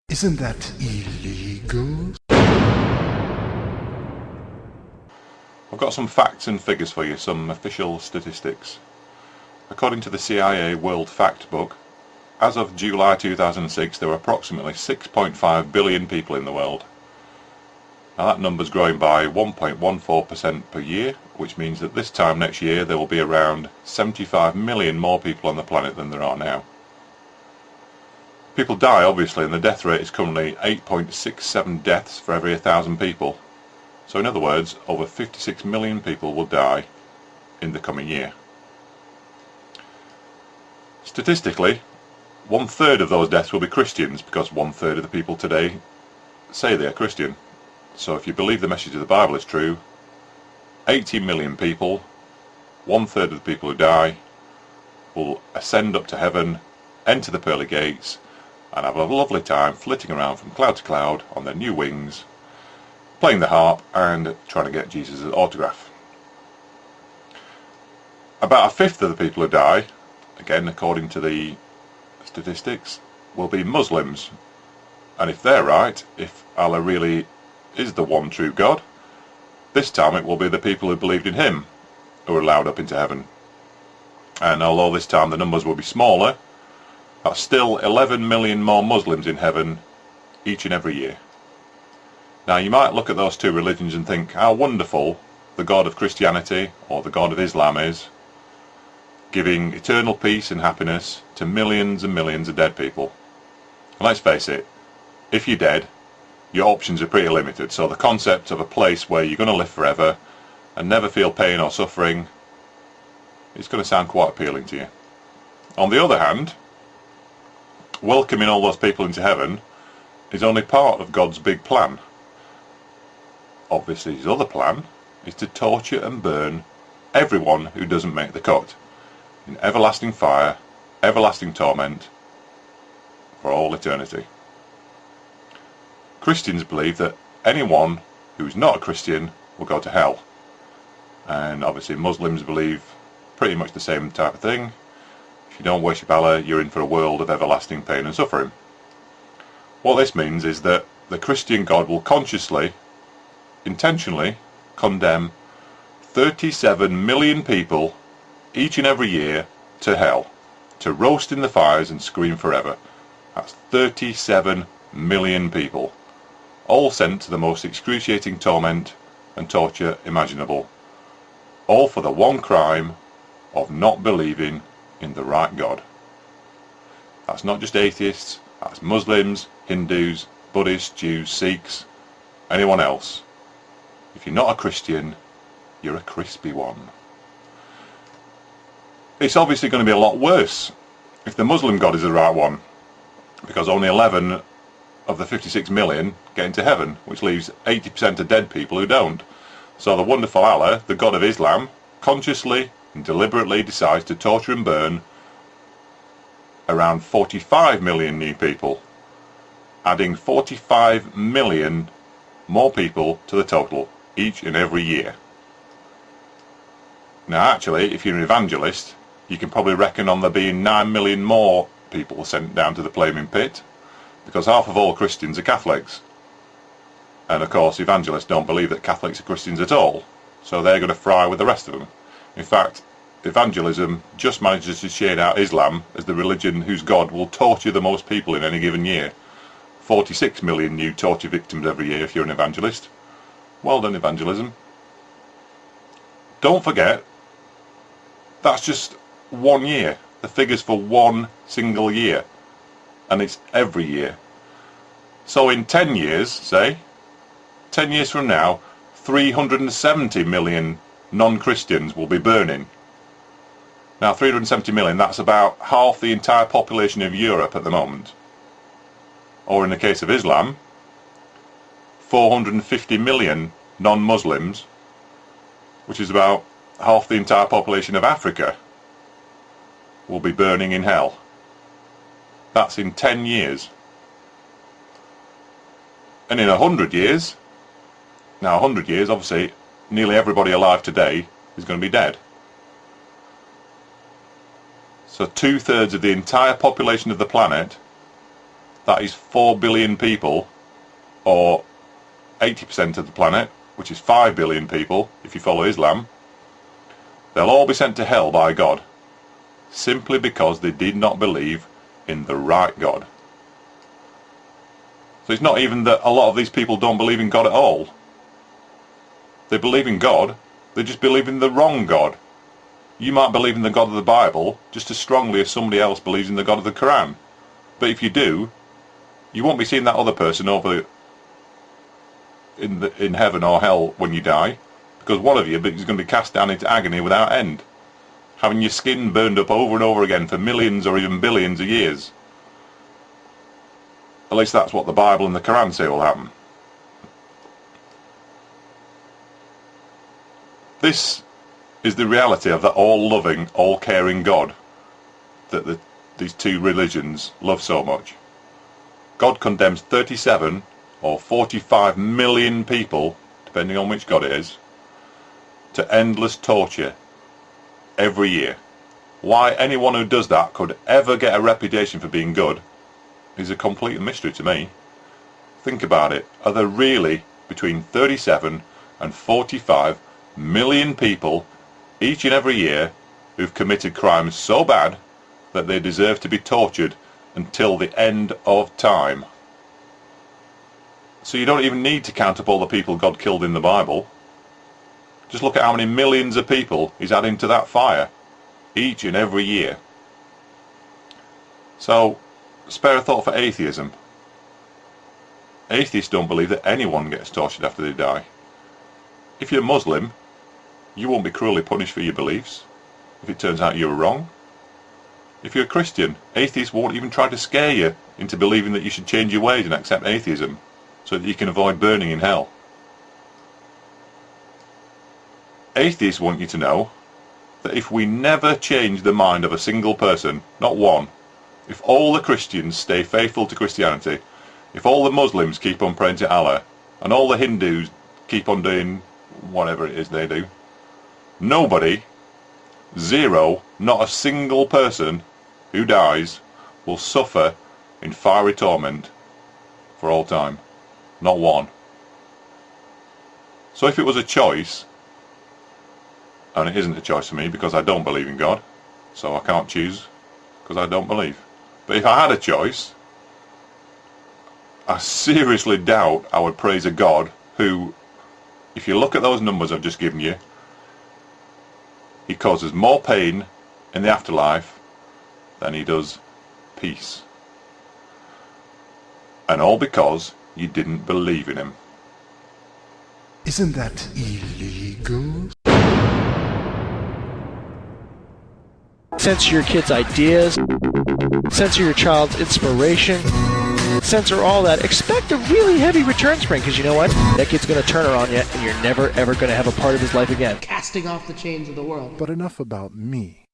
Isn't that illegal? I've got some facts and figures for you, some official statistics. According to the CIA World Fact Book, as of July 2006 there were approximately 6.5 billion people in the world. Now that number's growing by 1.14% per year, which means that this time next year there will be around 75 million more people on the planet than there are now. People die obviously, and the death rate is currently 8.67 deaths for every 1,000 people. So in other words, over 56 million people will die in the coming year. Statistically, 1/3 of those deaths will be Christians, because 1/3 of the people today say they are Christian. So if you believe the message of the Bible is true, 80 million people, 1/3 of the people who die, will ascend up to heaven, enter the pearly gates, and have a lovely time flitting around from cloud to cloud on their new wings, playing the harp and trying to get Jesus' autograph. About 1/5 of the people who die, again according to the statistics, will be Muslims. And if they're right, if Allah really is the one true God, this time it will be the people who believed in him who are allowed up into heaven. And although this time the numbers will be smaller, that's still 11 million more Muslims in heaven each and every year. Now you might look at those two religions and think how wonderful the God of Christianity or the God of Islam is, giving eternal peace and happiness to millions and millions of dead people. And let's face it, if you're dead, your options are pretty limited, so the concept of a place where you're going to live forever and never feel pain or suffering is going to sound quite appealing to you. On the other hand, welcoming all those people into heaven is only part of God's big plan. Obviously his other plan is to torture and burn everyone who doesn't make the cut in everlasting fire, everlasting torment for all eternity. Christians believe that anyone who's not a Christian will go to hell, and obviously Muslims believe pretty much the same type of thing. If you don't worship Allah, you're in for a world of everlasting pain and suffering. What this means is that the Christian God will consciously, intentionally condemn 37 million people each and every year to hell, to roast in the fires and scream forever. That's 37 million people, all sent to the most excruciating torment and torture imaginable, all for the one crime of not believing in the right God. That's not just atheists, that's Muslims, Hindus, Buddhists, Jews, Sikhs, anyone else. If you're not a Christian, you're a crispy one. It's obviously going to be a lot worse if the Muslim God is the right one, because only 11 of the 56 million get into heaven, which leaves 80% of dead people who don't. So the wonderful Allah, the God of Islam, consciously and deliberately decides to torture and burn around 45 million new people, adding 45 million more people to the total each and every year. Now actually, if you're an evangelist, you can probably reckon on there being 9 million more people sent down to the flaming pit, because half of all Christians are Catholics. And of course evangelists don't believe that Catholics are Christians at all, so they're going to fry with the rest of them. In fact, evangelism just manages to shade out Islam as the religion whose God will torture the most people in any given year. 46 million new torture victims every year if you're an evangelist. Well done, evangelism. Don't forget, that's just 1 year. The figure's for one single year, and it's every year. So in 10 years, say, 10 years from now, 370 million non-Christians will be burning. Now 370 million, that's about half the entire population of Europe at the moment. Or in the case of Islam, 450 million non-Muslims, which is about half the entire population of Africa, will be burning in hell. That's in 10 years. And in 100 years, now 100 years, obviously, nearly everybody alive today is going to be dead. So 2/3 of the entire population of the planet, that is 4 billion people, or 80% of the planet, which is 5 billion people if you follow Islam, they'll all be sent to hell by God, simply because they did not believe in the right God. So it's not even that a lot of these people don't believe in God at all. They believe in God, they just believe in the wrong God. You might believe in the God of the Bible just as strongly as somebody else believes in the God of the Quran. But if you do, you won't be seeing that other person over in heaven or hell when you die, because one of you is going to be cast down into agony without end, having your skin burned up over and over again for millions or even billions of years. At least that's what the Bible and the Quran say will happen. This is the reality of that all-loving, all-caring God that these two religions love so much. God condemns 37 or 45 million people, depending on which God it is, to endless torture every year. Why anyone who does that could ever get a reputation for being good is a complete mystery to me. Think about it. Are there really between 37 and 45 million people each and every year who've committed crimes so bad that they deserve to be tortured until the end of time? So you don't even need to count up all the people God killed in the Bible. Just look at how many millions of people he's adding to that fire each and every year. So spare a thought for atheism. Atheists don't believe that anyone gets tortured after they die. If you're Muslim, you won't be cruelly punished for your beliefs if it turns out you were wrong. If you're a Christian, atheists won't even try to scare you into believing that you should change your ways and accept atheism so that you can avoid burning in hell. Atheists want you to know that if we never change the mind of a single person, not one, if all the Christians stay faithful to Christianity, if all the Muslims keep on praying to Allah, and all the Hindus keep on doing whatever it is they do, nobody, zero, not a single person who dies will suffer in fiery torment for all time. Not one. So if it was a choice, and it isn't a choice for me because I don't believe in God, so I can't choose because I don't believe. But if I had a choice, I seriously doubt I would praise a God who, if you look at those numbers I've just given you, he causes more pain in the afterlife than he does peace. And all because you didn't believe in him. Isn't that illegal? Censor your kids' ideas, censor your child's inspiration, censor all that. Expect a really heavy return spring, because you know what? That kid's going to turn her on you, and you're never ever going to have a part of his life again. Casting off the chains of the world. But enough about me.